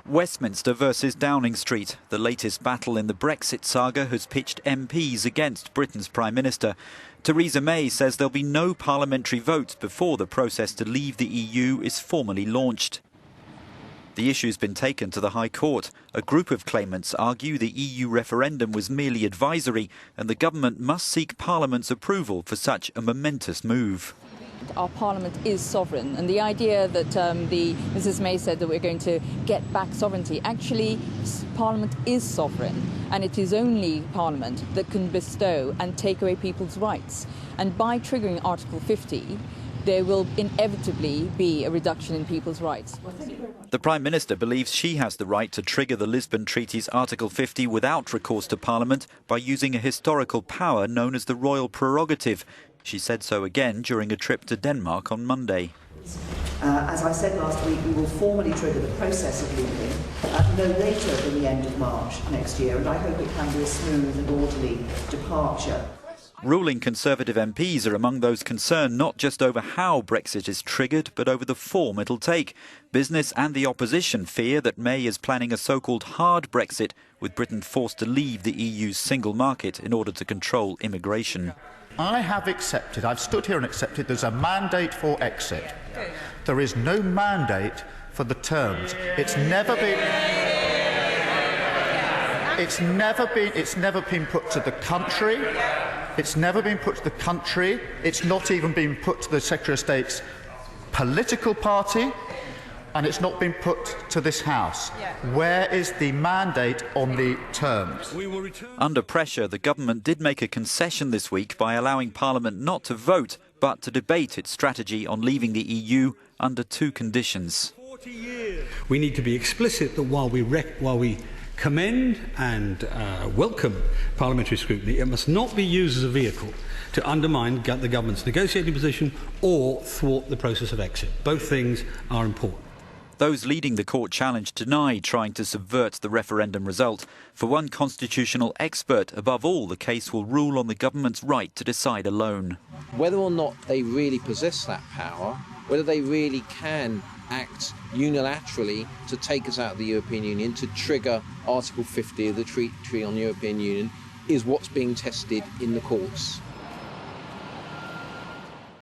Westminster versus Downing Street. The latest battle in the Brexit saga has pitched MPs against Britain's Prime Minister. Theresa May says there'll be no parliamentary votes before the process to leave the EU is formally launched. The issue's been taken to the High Court. A group of claimants argue the EU referendum was merely advisory and the government must seek Parliament's approval for such a momentous move. Our Parliament is sovereign, and the idea that Mrs May said that we're going to get back sovereignty, actually Parliament is sovereign, and it is only Parliament that can bestow and take away people's rights. And by triggering Article 50, there will inevitably be a reduction in people's rights. The Prime Minister believes she has the right to trigger the Lisbon Treaty's Article 50 without recourse to Parliament by using a historical power known as the royal prerogative. She said so again during a trip to Denmark on Monday. As I said last week, we will formally trigger the process of leaving no later than the end of March next year, and I hope it can be a smooth and orderly departure. Ruling Conservative MPs are among those concerned not just over how Brexit is triggered, but over the form it'll take. Business and the opposition fear that May is planning a so-called hard Brexit, with Britain forced to leave the EU's single market in order to control immigration. I have accepted, I've stood here and accepted there's a mandate for exit. There is no mandate for the terms. It's never been put to the country. It's never been put to the country. It's not even been put to the Secretary of State's political party. And it's not been put to this House. Where is the mandate on the terms? Under pressure, the government did make a concession this week by allowing Parliament not to vote, but to debate its strategy on leaving the EU under two conditions. We need to be explicit that while we commend and welcome parliamentary scrutiny, it must not be used as a vehicle to undermine the government's negotiating position or thwart the process of exit. Both things are important. Those leading the court challenge deny trying to subvert the referendum result. For one constitutional expert, above all, the case will rule on the government's right to decide alone. Whether or not they really possess that power, whether they really can act unilaterally to take us out of the European Union, to trigger Article 50 of the Treaty on the European Union, is what's being tested in the courts.